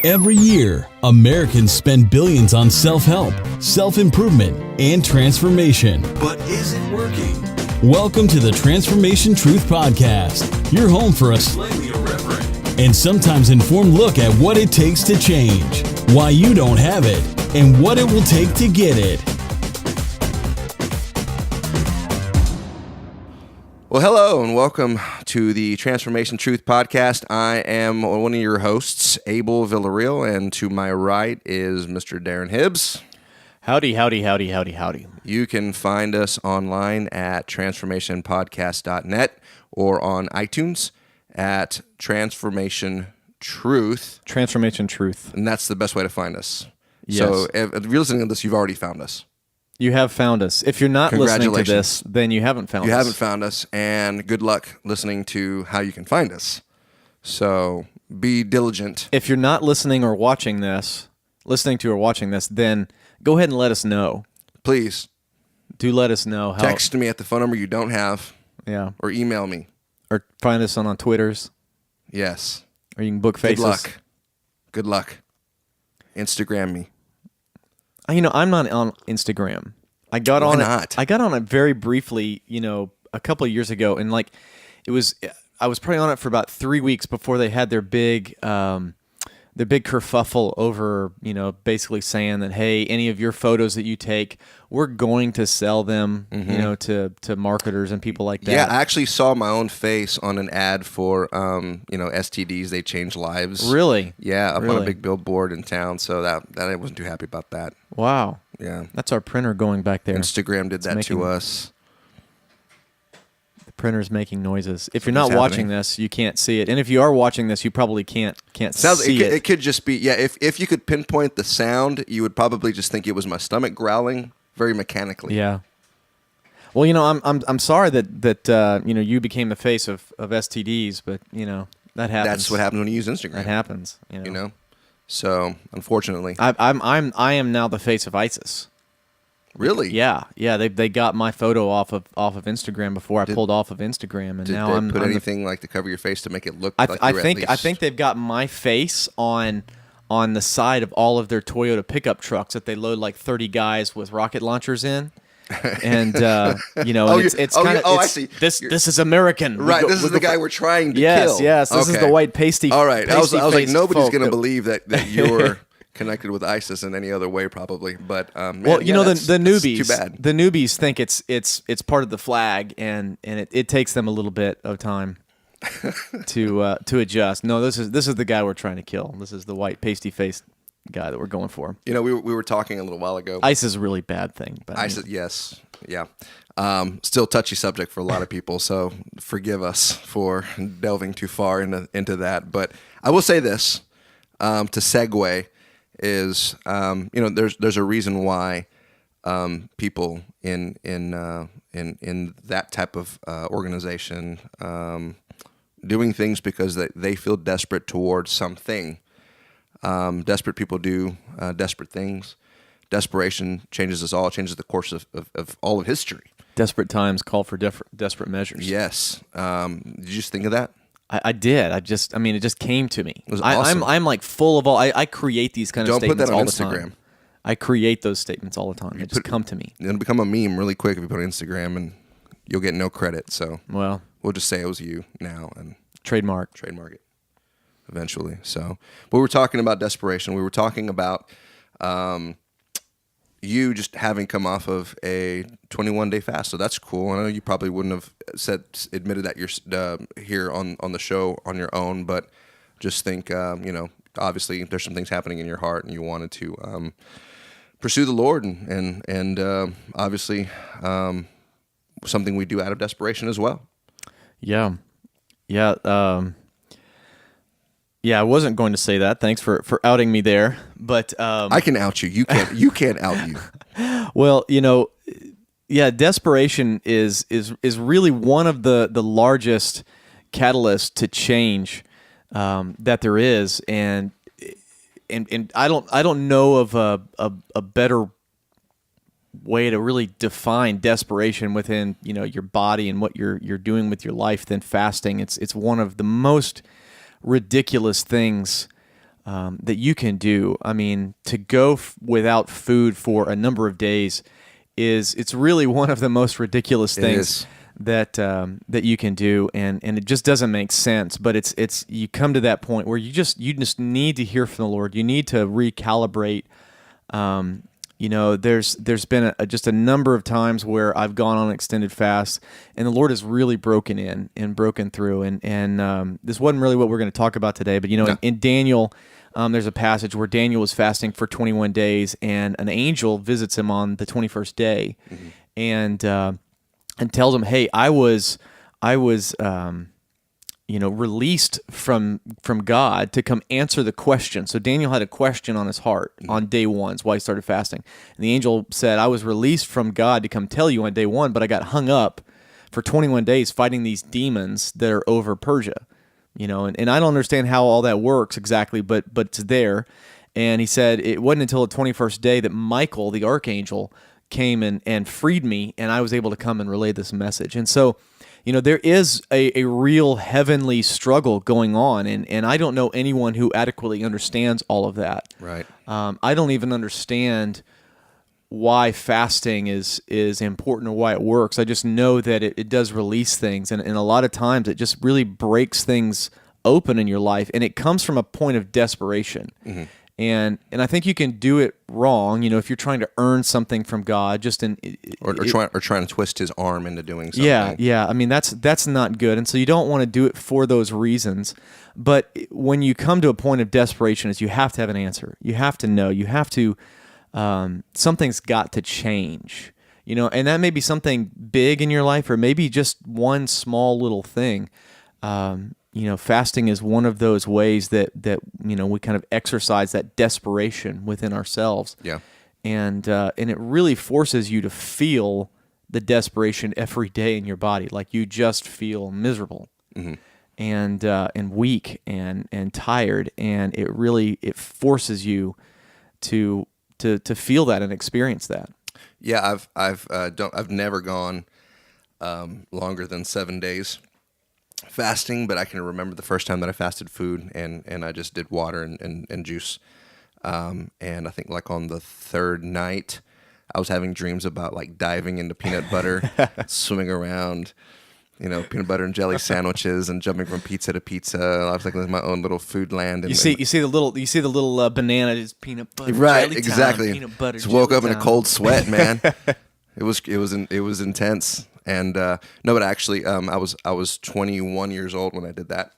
Every year, Americans spend billions on self-help, self-improvement, and transformation. But is it working? Welcome to the Transformation Truth Podcast, your home for a slightly irreverent and sometimes informed look at what it takes to change, why you don't have it, and what it will take to get it. Well, hello and welcome to the Transformation Truth Podcast. I am one of your hosts, Abel Villarreal, and to my right is Mr. Darren Hibbs. Howdy, howdy, howdy, howdy, howdy. You can find us online at transformationpodcast.net or on iTunes at Transformation Truth. Transformation Truth. And that's the best way to find us. Yes. So if you're listening to this, you've already found us. You have found us. If you're not listening to this, then you haven't found us. You haven't found us, and good luck listening to how you can find us. So be diligent. If you're not listening or watching this, then go ahead and let us know. Please. Do let us know how. Text me at the phone number you don't have. Yeah. Or email me. Or find us on Twitters. Yes. Or you can book faces. Good luck. Instagram me. You know, I'm not on Instagram. I got on it very briefly, a couple of years ago, and I was probably on it for about 3 weeks before they had their big kerfuffle over, basically saying that, hey, any of your photos that you take, we're going to sell them, to marketers and people like that. Yeah, I actually saw my own face on an ad for, STDs. They change lives. Really? Yeah, up on a big billboard in town. So that I wasn't too happy about that. Wow. Yeah. That's our printer going back there. Instagram did that to us. The printer's making noises. If you're not watching this, you can't see it. And if you are watching this, you probably can't see it. It could just be, if you could pinpoint the sound, you would probably just think it was my stomach growling very mechanically. Yeah. Well, I'm sorry that you became the face of STDs, but that happens. That's what happens when you use Instagram. That happens. So unfortunately, I am now the face of ISIS. Really? Yeah. They got my photo off of Instagram before I pulled off of Instagram, and now I'm put anything like to cover your face to make it look like I think they've got my face on the side of all of their Toyota pickup trucks that they load like 30 guys with rocket launchers in. And it's kind of I see. This is American, right? This is the guy we're trying to kill. Yes. This is the white pasty. All right, I was like, nobody's going to folk. believe that you're connected with ISIS in any other way, probably. But the newbies, too bad. The newbies think it's part of the flag, and it takes them a little bit of time to adjust. No, this is the guy we're trying to kill. This is the white pasty faced guy that we're going for. We were talking a little while ago. ISIS is a really bad thing. But ISIS, yes, yeah. Still touchy subject for a lot of people, so forgive us for delving too far into that. But I will say this to segue is there's a reason why people in that type of organization doing things because they feel desperate towards something. Desperate people do desperate things. Desperation changes us all, changes the course of all of history. Desperate times call for desperate measures. Yes. Did you just think of that? I did. It just came to me. It was awesome. I'm like full of all. I create these kind of statements all the Don't put that on Instagram. time. I create those statements all the time. They just come to me. It'll become a meme really quick if you put it on Instagram, and you'll get no credit. So we'll just say it was you now and trademark it eventually. So, but we were talking about desperation. We were talking about you just having come off of a 21-day fast. So that's cool. I know you probably wouldn't have admitted that you're here on the show on your own, but just think, obviously there's some things happening in your heart, and you wanted to pursue the Lord, and obviously something we do out of desperation as well. Yeah. I wasn't going to say that. Thanks for outing me there, but I can out you. You can't out you. Well, desperation is really one of the largest catalysts to change that there is, and I don't know of a better way to really define desperation within your body and what you're doing with your life than fasting. It's one of the most ridiculous things that you can do. I mean, to go without food for a number of days it's really one of the most ridiculous things that you can do, and it just doesn't make sense. But it's you come to that point where you just need to hear from the Lord. You need to recalibrate. There's been just a number of times where I've gone on extended fast, and the Lord has really broken in and broken through. And this wasn't really what we're going to talk about today, but in Daniel, there's a passage where Daniel was fasting for 21 days, and an angel visits him on the 21st day, and tells him, "Hey, I was released from God to come answer the question." So Daniel had a question on his heart on day one. That's why he started fasting. And the angel said, "I was released from God to come tell you on day one, but I got hung up for 21 days fighting these demons that are over Persia." And I don't understand how all that works exactly, but it's there. And he said it wasn't until the 21st day that Michael, the archangel, came and freed me, and I was able to come and relay this message. And so, there is a real heavenly struggle going on, and I don't know anyone who adequately understands all of that. Right. I don't even understand why fasting is important or why it works. I just know that it does release things, and a lot of times it just really breaks things open in your life, and it comes from a point of desperation. Mm-hmm. And I think you can do it wrong, if you're trying to earn something from God, trying to twist His arm into doing something. Yeah. I mean, that's not good, and so you don't want to do it for those reasons. But when you come to a point of desperation, is you have to have an answer. You have to know. You have to. Something's got to change. And that may be something big in your life, or maybe just one small little thing. Fasting is one of those ways that we kind of exercise that desperation within ourselves. Yeah. And it really forces you to feel the desperation every day in your body, like you just feel miserable, and weak and tired, and it forces you to feel that and experience that. Yeah, I've never gone longer than 7 days fasting, but I can remember the first time that I fasted food and I just did water and juice. And I think like on the third night, I was having dreams about like diving into peanut butter, swimming around, peanut butter and jelly sandwiches, and jumping from pizza to pizza. I was like in my own little food land. And, you see the little banana, just peanut butter, right? Jelly Exactly. Time, peanut butter. Just woke up time. in a cold sweat, man. It was intense. And no, but actually, I was 21 years old when I did that.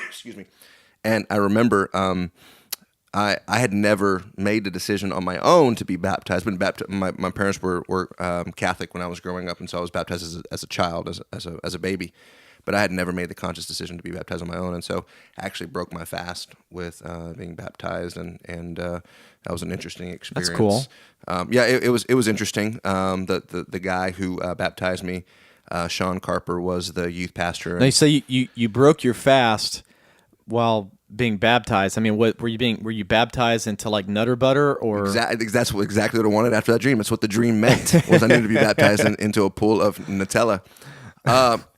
Excuse me. And I remember I had never made a decision on my own to be baptized. My parents were Catholic when I was growing up, and so I was baptized as a child, as a baby. But I had never made the conscious decision to be baptized on my own, and so I actually broke my fast with being baptized, and that was an interesting experience. That's cool. It was interesting. The guy who baptized me, Sean Carper, was the youth pastor. Now you say you broke your fast while being baptized. I mean, what were you baptized into like Nutter Butter, or exactly? That's exactly what I wanted after that dream. That's what the dream meant. Was I needed to be baptized into a pool of Nutella.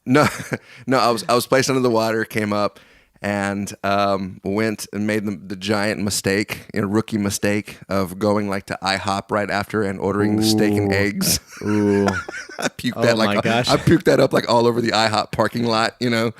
No, I was placed under the water, came up, and went and made the giant mistake, rookie mistake of going like to IHOP right after and ordering the steak and eggs. Ooh. I puked that my gosh. I puked that up like all over the IHOP parking lot,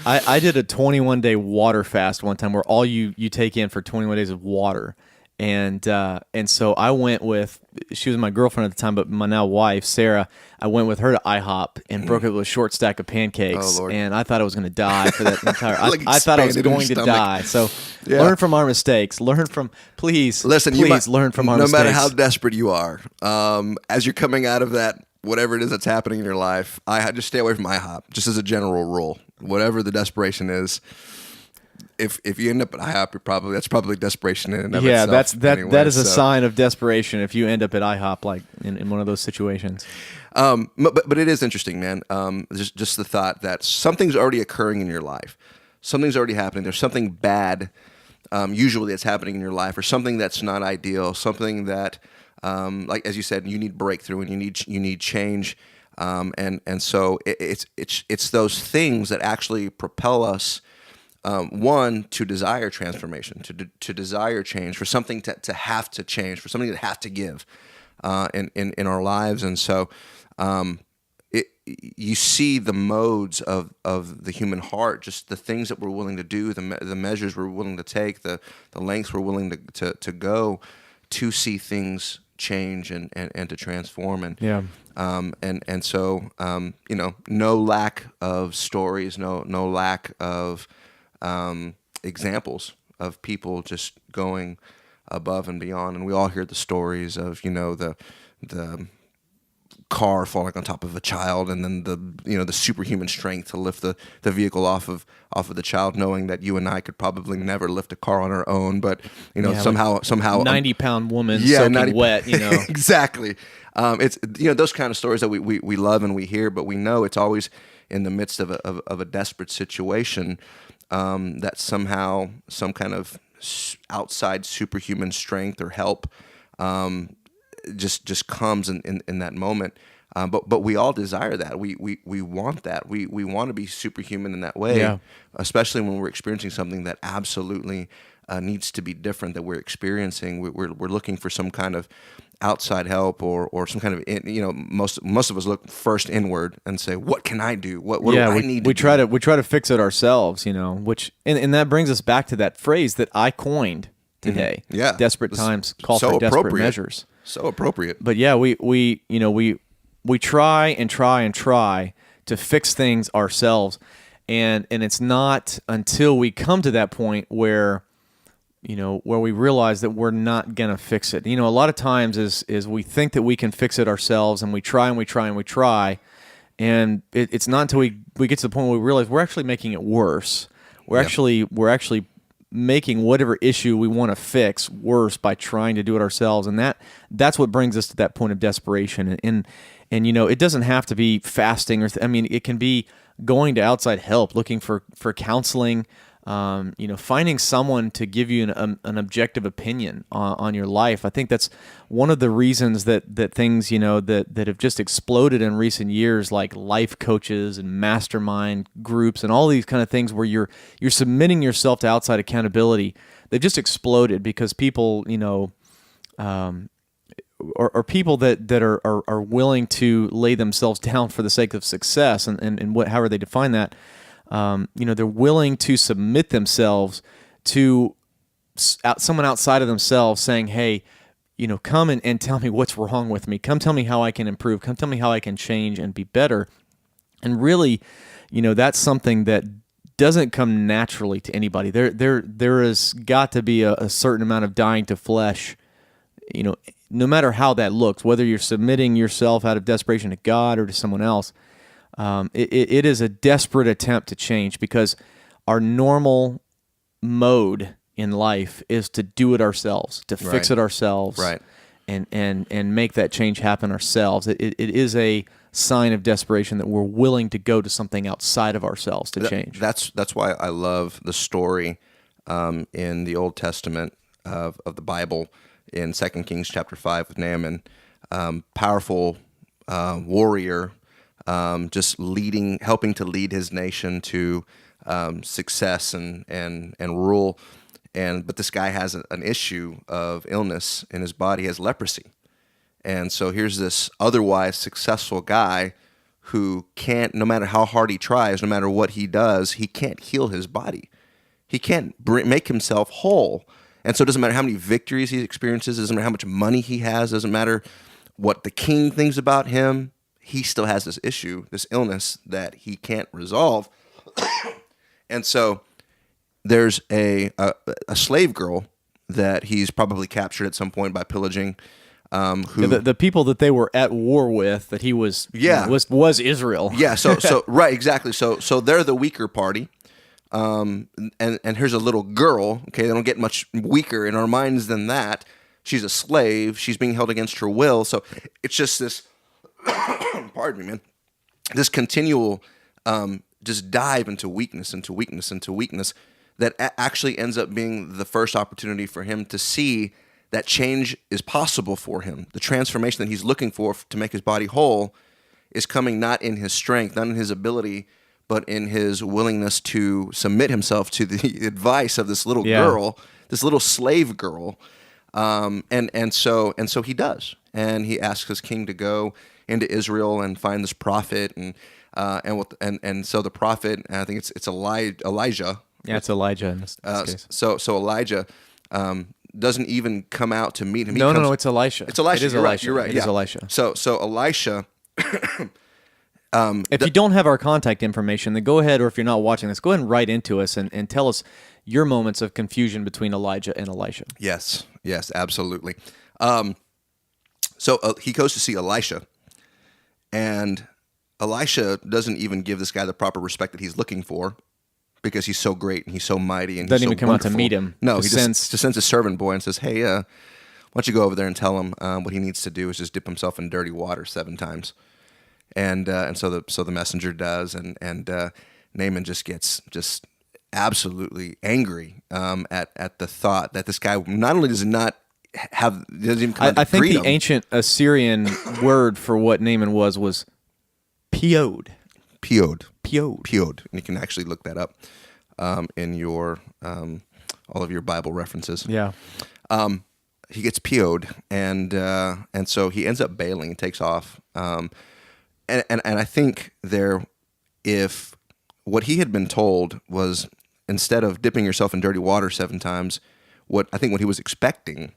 I did a 21-day water fast one time where all you take in for 21 days of water. And so I went with, she was my girlfriend at the time, but my now wife, Sarah, I went with her to IHOP and broke it with a short stack of pancakes. Oh, Lord. And I thought I was going to die for that entire, Like I thought I was expanded in going your to stomach. die. So Yeah. learn from our mistakes. Learn from, please learn from our no mistakes. matter how desperate you are, as you're coming out of that, whatever it is that's happening in your life, just stay away from IHOP, just as a general rule. Whatever the desperation is, if you end up at IHOP, that's probably desperation in and of itself. That is a sign of desperation if you end up at IHOP, like in one of those situations. But it is interesting, man. Just the thought that something's already occurring in your life, something's already happening. There's something bad, usually that's happening in your life, or something that's not ideal, something that, like as you said, you need breakthrough and you need change, and so it's those things that actually propel us one, to desire transformation, to desire change, for something to have to change, for something to have to give in our lives. And so you see the modes of the human heart, just the things that we're willing to do, the measures we're willing to take, the lengths we're willing to go to see things change and to transform. And so no lack of stories, no lack of examples of people just going above and beyond. And we all hear the stories of the car falling on top of a child, and then the superhuman strength to lift the vehicle off of the child, knowing that you and I could probably never lift a car on our own, but somehow 90-pound woman soaking wet, exactly. It's those kind of stories that we love and we hear, but we know it's always in the midst of a desperate situation, that somehow some kind of outside superhuman strength or help just comes in that moment. But we all desire that. We want that. We want to be superhuman in that way, especially when we're experiencing something that absolutely needs to be different that we're experiencing. We're looking for some kind of outside help or some kind of most of us look first inward and say, what can I do? What do I need to do? We try to fix it ourselves, which and that brings us back to that phrase that I coined today. Mm-hmm. Yeah, desperate times call for desperate measures. So appropriate. But yeah, we try and try and try to fix things ourselves, and it's not until we come to that point where we realize that we're not gonna fix it. A lot of times is we think that we can fix it ourselves, and we try and we try and we try, and it's not until we get to the point where we realize we're actually making it worse. We're actually making whatever issue we want to fix worse by trying to do it ourselves, and that's what brings us to that point of desperation. And it doesn't have to be fasting it can be going to outside help, looking for counseling, finding someone to give you an objective opinion on your life. I think that's one of the reasons that things that have just exploded in recent years, like life coaches and mastermind groups and all these kind of things where you're submitting yourself to outside accountability. They've just exploded because people or people that are willing to lay themselves down for the sake of success, and however they define that. They're willing to submit themselves to someone outside of themselves, saying, hey, come and tell me what's wrong with me. Come tell me how I can improve. Come tell me how I can change and be better. And really, that's something that doesn't come naturally to anybody. There has got to be a certain amount of dying to flesh, no matter how that looks, whether you're submitting yourself out of desperation to God or to someone else. It is a desperate attempt to change, because our normal mode in life is to do it ourselves, to fix it ourselves, right, and make that change happen ourselves. It is a sign of desperation that we're willing to go to something outside of ourselves to change. That's why I love the story in the Old Testament of the Bible in 2 Kings chapter 5 with Naaman, powerful warrior. Just helping to lead his nation to success and rule, but this guy has an issue of illness in his body. He has leprosy, and so here's this otherwise successful guy who can't, no matter how hard he tries, no matter what he does, he can't heal his body. He can't make himself whole, and so it doesn't matter how many victories he experiences, it doesn't matter how much money he has, it doesn't matter what the king thinks about him. He still has this issue, this illness that he can't resolve. And so there's a slave girl that he's probably captured at some point by pillaging. The people that they were at war with, that he was was Israel. Yeah, so right, exactly. So they're the weaker party. And here's a little girl, okay, they don't get much weaker in our minds than that. She's a slave, she's being held against her will. So it's just this pardon me, man, this continual just dive into weakness that actually ends up being the first opportunity for him to see that change is possible for him. The transformation that he's looking for to make his body whole is coming not in his strength, not in his ability, but in his willingness to submit himself to the advice of this little girl, this little slave girl. And so he does, and he asks his king to go into Israel and find this prophet, and so the prophet, and I think it's Elijah. Yeah, it's Elijah in this case. So Elijah doesn't even come out to meet him. No, it's Elisha. It's Elisha. It is You're Elisha. Right. It is Elisha. So Elisha. If you don't have our contact information, then go ahead, or if you're not watching this, go ahead and write into us and tell us your moments of confusion between Elijah and Elisha. Yes, absolutely. So he goes to see Elisha, and Elisha doesn't even give this guy the proper respect that he's looking for, because he's so great and he's so mighty and doesn't he's so even come wonderful. out to meet him. No, he just sends a servant boy and says, "Hey, why don't you go over there and tell him what he needs to do is just dip himself in dirty water 7 times." And so the messenger does, and Naaman just gets absolutely angry at the thought that this guy not only doesn't even come out to I think greet the him. ancient Assyrian word for what Naaman was piod. Piod. Piod. And you can actually look that up in your all of your Bible references. Yeah. He gets PO'd, and so he ends up bailing and takes off. And I think if what he had been told was, instead of dipping yourself in dirty water 7 times, what he was expecting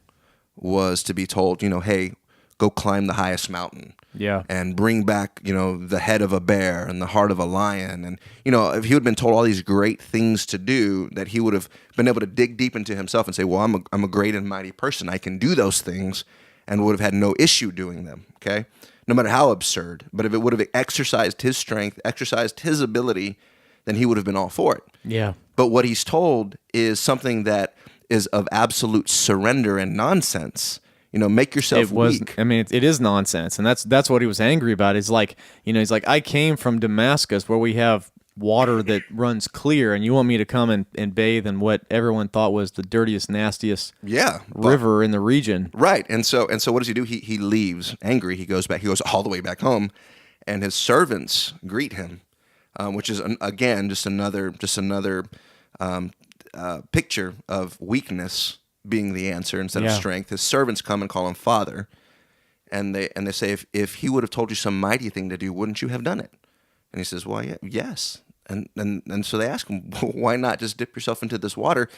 was to be told, hey, go climb the highest mountain. Yeah. And bring back, the head of a bear and the heart of a lion. And, if he had been told all these great things to do, that he would have been able to dig deep into himself and say, well, I'm a great and mighty person. I can do those things, and would have had no issue doing them, okay? No matter how absurd. But if it would have exercised his strength, exercised his ability, then he would have been all for it. Yeah. But what he's told is something that is of absolute surrender and nonsense. Make yourself weak. I mean, it is nonsense, and that's what he was angry about. He's like, I came from Damascus, where we have water that runs clear, and you want me to come and bathe in what everyone thought was the dirtiest, nastiest river in the region. Right. And so what does he do? He leaves angry. He goes back. He goes all the way back home, and his servants greet him, which is again just another picture of weakness being the answer instead of strength. His servants come and call him father, and they say, if he would have told you some mighty thing to do, wouldn't you have done it? And he says, well, yes. And so they ask him, well, why not just dip yourself into this water?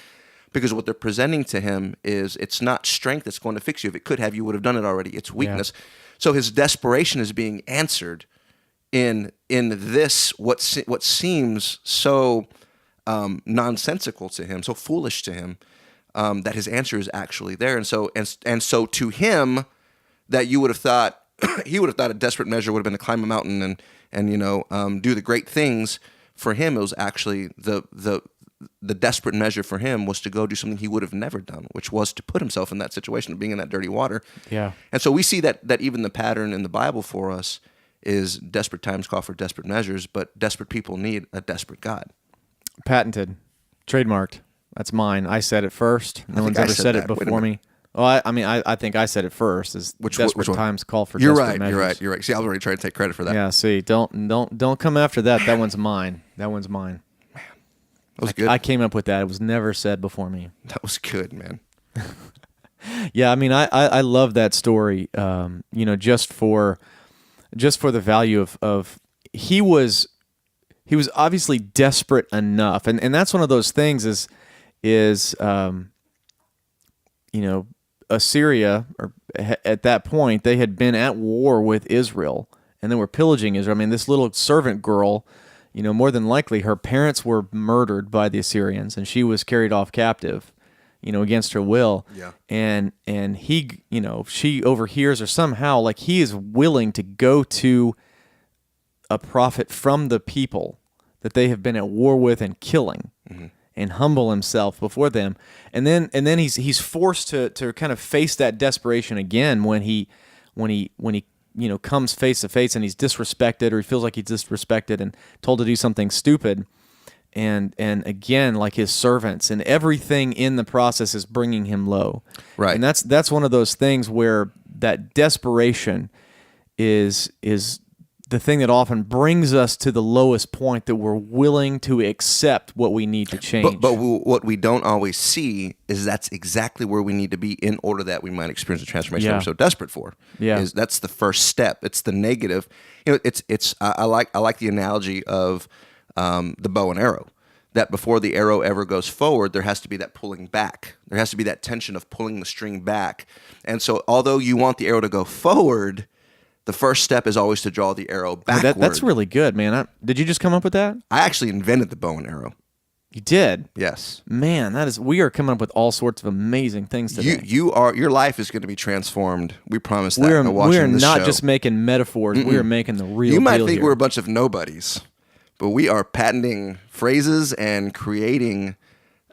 Because what they're presenting to him is, it's not strength that's going to fix you. If it could have, you would have done it already. It's weakness. Yeah. So his desperation is being answered in this what seems so nonsensical to him, so foolish to him, that his answer is actually there. And so to him, that you would have thought, he would have thought a desperate measure would have been to climb a mountain and do the great things. For him, it was actually the desperate measure for him was to go do something he would have never done, which was to put himself in that situation of being in that dirty water. Yeah. And so we see that even the pattern in the Bible for us is desperate times call for desperate measures, but desperate people need a desperate God. Patented, trademarked. That's mine. I said it first. No one's ever said it before me. Well, I think I said it first. Is desperate times call for desperate measures. You're right. See, I was already trying to take credit for that. Yeah. See, don't come after that. That one's mine. That one's mine. Man, that was good. I came up with that. It was never said before me. That was good, man. Yeah. I mean, I love that story. Just for the value of he was obviously desperate enough, and that's one of those things is Assyria, or at that point, they had been at war with Israel, and they were pillaging Israel. I mean, this little servant girl, more than likely, her parents were murdered by the Assyrians, and she was carried off captive, against her will. Yeah. And he, she overhears, or somehow, like, he is willing to go to a prophet from the people that they have been at war with and killing. Mm-hmm. And humble himself before them, and then he's forced to kind of face that desperation again when he comes face to face and he's disrespected, or he feels like he's disrespected and told to do something stupid, and again, like his servants and everything in the process is bringing him low. Right, and that's one of those things where that desperation is the thing that often brings us to the lowest point, that we're willing to accept what we need to change. But what we don't always see is that's exactly where we need to be in order that we might experience the transformation that we're so desperate for. Yeah. That's the first step. It's the negative. I like the analogy of the bow and arrow. That before the arrow ever goes forward, there has to be that pulling back. There has to be that tension of pulling the string back. And so although you want the arrow to go forward, the first step is always to draw the arrow backward. That's really good, man. Did you just come up with that? I actually invented the bow and arrow. You did? Yes. Man, we are coming up with all sorts of amazing things today. Your life is going to be transformed. We promise that. We're not just making metaphors. Mm-mm. We are making the real deal. You might think here. We're a bunch of nobodies, but we are patenting phrases and creating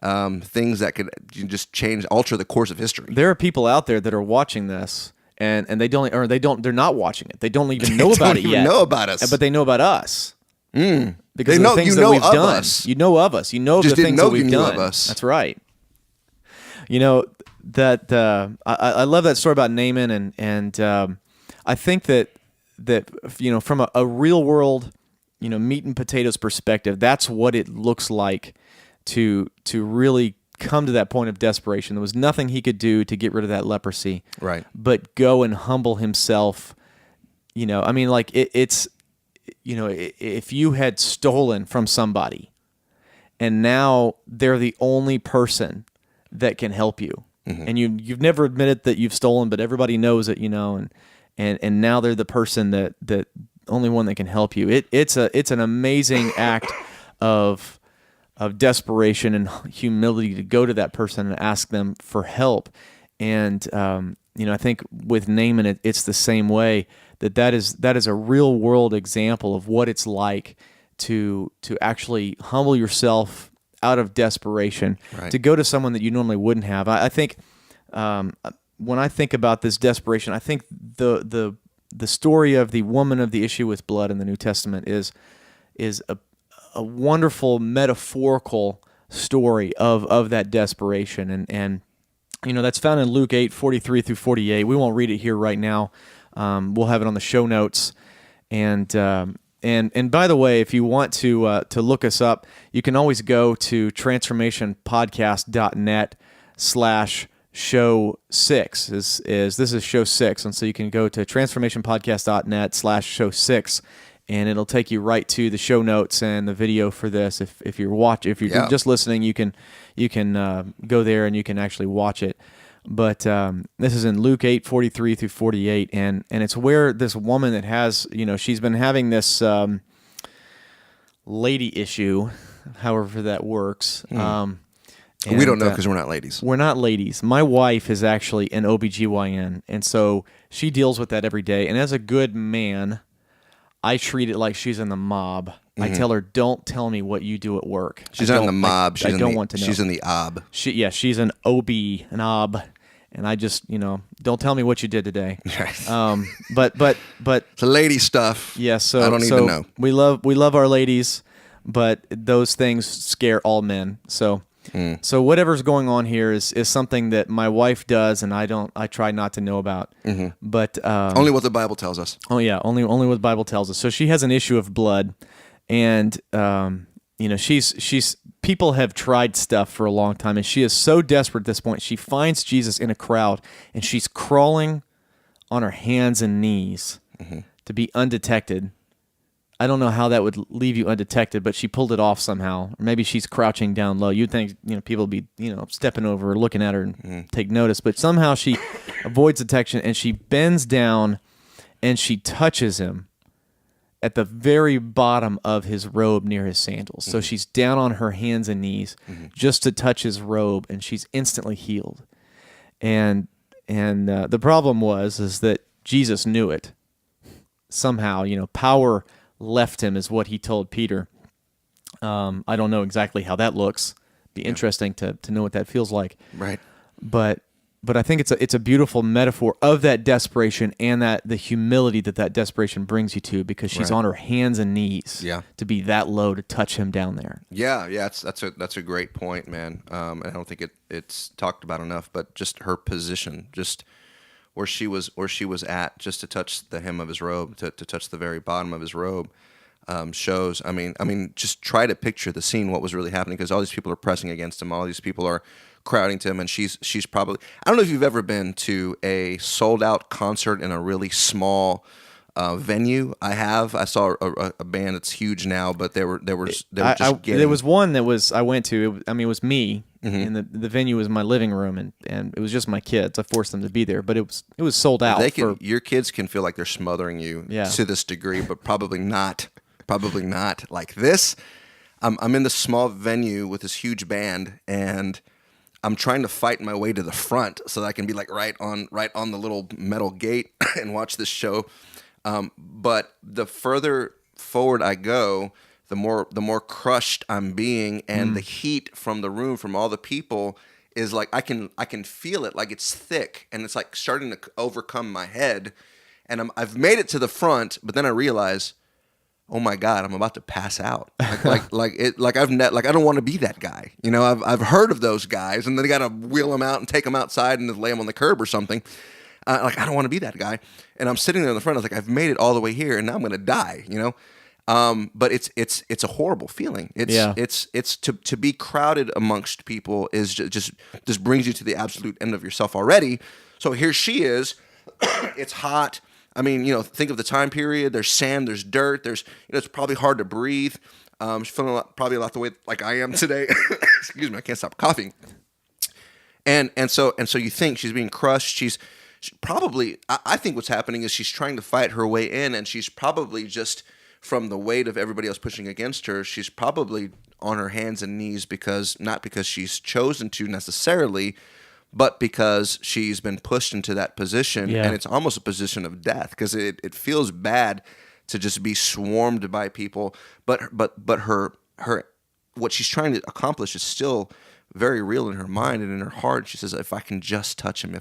things that could just alter the course of history. There are people out there that are watching this. And they're not watching it. They don't even know about it yet. They don't even know about us. But they know about us. Because of the things that we've done. Us. You know of us. You know just the things that we've knew done. Of us. That's right. You know, that I love that story about Naaman, and I think that from a real world, meat and potatoes perspective, that's what it looks like to really come to that point of desperation. There was nothing he could do to get rid of that leprosy, right? But go and humble himself. It's if you had stolen from somebody, and now they're the only person that can help you, and you've never admitted that you've stolen, but everybody knows it, and now they're the person that only one that can help you. It's an amazing act of desperation and humility to go to that person and ask them for help. And I think with Naaman, it's the same way. That is a real world example of what it's like to actually humble yourself out of desperation, right, to go to someone that you normally wouldn't have. I think when I think about this desperation, I think the story of the woman of the issue with blood in the New Testament is a wonderful metaphorical story of that desperation, and that's found in Luke 8:43 through 48. We won't read it here right now. We'll have it on the show notes, and by the way, if you want to look us up, you can always go to transformationpodcast.net/show 6. This is show 6, and so you can go to transformationpodcast.net/show 6. And it'll take you right to the show notes and the video for this. If you're just listening, you can go there and you can actually watch it. But this is in Luke 8:43 through 48, and it's where this woman that has she's been having this lady issue, however that works. We don't know because we're not ladies. We're not ladies. My wife is actually an OBGYN, and so she deals with that every day. And as a good man, I treat it like she's in the mob. I tell her, don't tell me what you do at work. She's not in the mob. I don't want to know. She's in the OB. She's an OB, an OB. And I just, don't tell me what you did today. But it's lady stuff. Yeah, so I don't even know. We love our ladies, but those things scare all men. So whatever's going on here is something that my wife does, and I try not to know about. But only what the Bible tells us. Oh yeah, only what the Bible tells us. So she has an issue of blood, and she's people have tried stuff for a long time, and she is so desperate at this point. She finds Jesus in a crowd, and she's crawling on her hands and knees to be undetected. I don't know how that would leave you undetected, but she pulled it off somehow. Or maybe she's crouching down low. You'd think people would be stepping over or looking at her and take notice, but somehow she avoids detection, and she bends down and she touches him at the very bottom of his robe near his sandals. So she's down on her hands and knees just to touch his robe, and she's instantly healed. And the problem is that Jesus knew it. Somehow, power left him, is what he told Peter. I don't know exactly how that looks. Be interesting to know what that feels like. Right. But I think it's a beautiful metaphor of that desperation and that the humility that desperation brings you to, because she's on her hands and knees to be that low to touch him down there. Yeah, that's a great point, man. And I don't think it's talked about enough, but just her position, just where she was at, just to touch the hem of his robe, to touch the very bottom of his robe, shows. I mean, just try to picture the scene, what was really happening, because all these people are pressing against him, all these people are crowding to him, and she's probably, I don't know if you've ever been to a sold out concert in a really small venue. I have. I saw a band that's huge now, but they were just getting. There was one that I went to. It was me, and the venue was my living room, and it was just my kids. I forced them to be there, but it was sold out. Your kids can feel like they're smothering you to this degree, but probably not. Probably not like this. I'm in this small venue with this huge band, and I'm trying to fight my way to the front so that I can be like right on the little metal gate and watch this show. But the further forward I go, the more crushed I'm being, and the heat from the room, from all the people, is like I can feel it, like it's thick, and it's like starting to overcome my head. And I've made it to the front, but then I realize, oh my God, I'm about to pass out. I don't want to be that guy. You know, I've heard of those guys, and then they got to wheel them out and take them outside and lay them on the curb or something. I don't want to be that guy. And I'm sitting there in the front. I was like, I've made it all the way here, and now I'm going to die. You know, but it's a horrible feeling. It's to be crowded amongst people is just brings you to the absolute end of yourself already. So here she is. It's hot. I mean, you know, think of the time period. There's sand, there's dirt, there's, you know, it's probably hard to breathe. She's feeling probably a lot the way like I am today. Excuse me, I can't stop coughing. And so you think she's being crushed. She's probably, I think what's happening is she's trying to fight her way in, and she's probably just, from the weight of everybody else pushing against her, she's probably on her hands and knees not because she's chosen to necessarily, but because she's been pushed into that position, and it's almost a position of death, because it feels bad to just be swarmed by people. But her what she's trying to accomplish is still very real in her mind and in her heart. She says, if I can just touch him,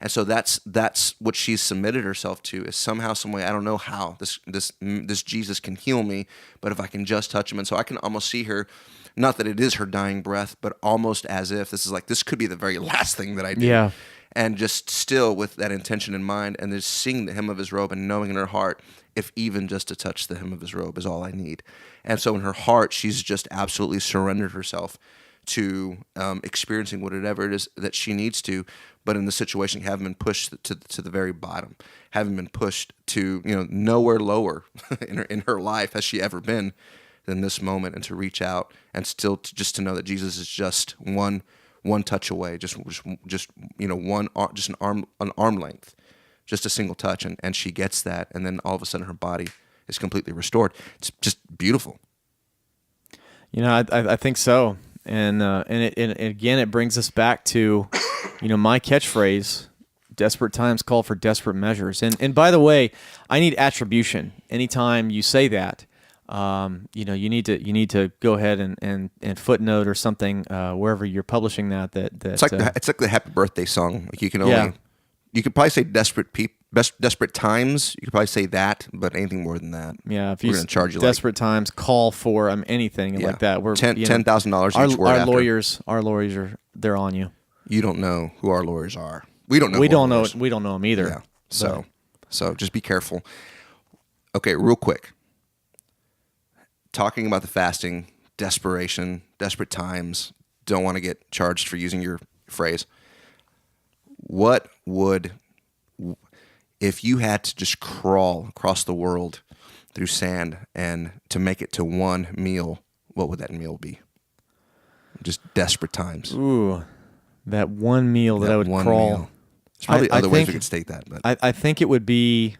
and so that's what she's submitted herself to, is somehow, some way, I don't know how this Jesus can heal me, but if I can just touch him. And so I can almost see her. Not that it is her dying breath, but almost as if this could be the very last thing that I do. Yeah. And just still with that intention in mind, and just seeing the hem of his robe and knowing in her heart, if even just to touch the hem of his robe is all I need. And so in her heart, she's just absolutely surrendered herself to experiencing whatever it is that she needs to, but in the situation, having been pushed to the very bottom, having been pushed to, you know, nowhere lower in her life has she ever been than this moment, and to reach out and still just to know that Jesus is just one touch away, just you know, just an arm length, just a single touch, and she gets that, and then all of a sudden her body is completely restored. It's just beautiful. You know, I think so, and again, it brings us back to, you know, my catchphrase: desperate times call for desperate measures. And by the way, I need attribution anytime you say that. You know, you need to go ahead and footnote or something wherever you're publishing that. It's like the happy birthday song. Like you could probably say desperate times. You could probably say that, but anything more than that, if we're going to charge you. Desperate times call for anything like that. We're $10,000 each word. Our lawyers they're on you. You don't know who our lawyers are. We don't know. We don't know them either. Yeah. So just be careful. Okay, real quick. Talking about the fasting, desperation, desperate times, don't want to get charged for using your phrase. What would, if you had to just crawl across the world through sand and to make it to one meal, what would that meal be? Just desperate times. Ooh, that one meal that I would crawl. Meal. There's probably other ways we could state that. But I think it would be,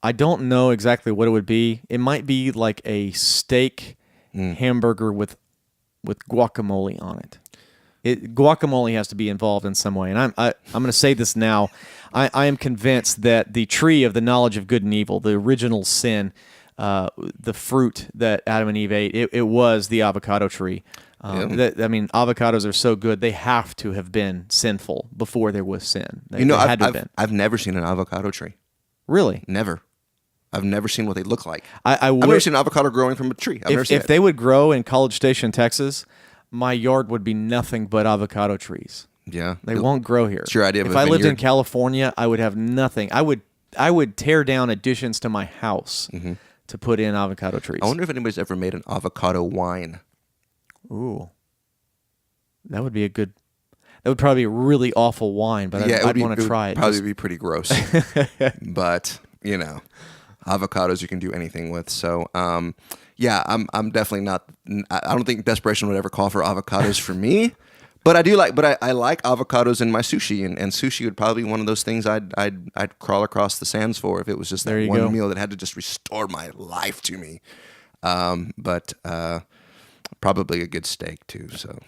I don't know exactly what it would be. It might be like a steak hamburger with guacamole on it. Guacamole has to be involved in some way. And I'm going to say this now. I am convinced that the tree of the knowledge of good and evil, the original sin, the fruit that Adam and Eve ate, it was the avocado tree. Avocados are so good, they have to have been sinful before there was sin. I've never seen an avocado tree. Really? Never. I've never seen what they look like. I've never seen an avocado growing from a tree. If they would grow in College Station, Texas, my yard would be nothing but avocado trees. Yeah. They won't grow here. It's your idea of if a I lived in vineyard. California, I would have nothing. I would tear down additions to my house to put in avocado trees. I wonder if anybody's ever made an avocado wine. Ooh. That would be a good... That would probably be a really awful wine, but I'd want to try it. Probably be pretty gross. But, avocados you can do anything with. So, I'm definitely not... I don't think Desperation would ever call for avocados for me. But I do I like avocados in my sushi, and sushi would probably be one of those things I'd crawl across the sands for if it was just that one meal that had to just restore my life to me. But probably a good steak too. So,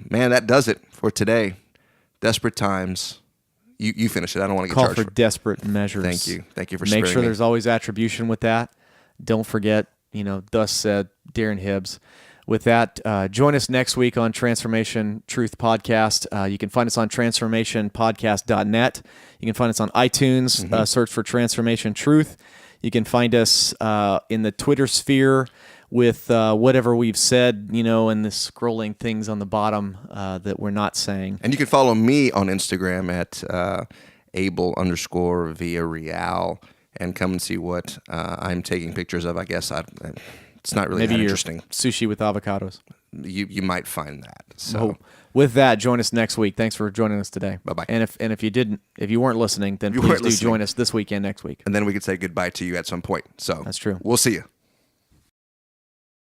man, that does it for today. Desperate times. You finish it. I don't want to get Call charged for desperate measures. Thank you for Make sparing sure me. there's always attribution with that. Don't forget, thus said Darren Hibbs. With that, join us next week on Transformation Truth Podcast. You can find us on transformationpodcast.net. You can find us on iTunes. Search for Transformation Truth. You can find us in the Twitter sphere with whatever we've said, and the scrolling things on the bottom that we're not saying. And you can follow me on Instagram at Abel_Villarreal and come and see what I'm taking pictures of. I guess it's not really Maybe that your interesting. Sushi with avocados. You might find that. So Well, with that, join us next week. Thanks for joining us today. Bye-bye. And if you weren't listening, then You please weren't do listening. join us this weekend, next week. and then we could say goodbye to you at some point. So That's true. We'll see you.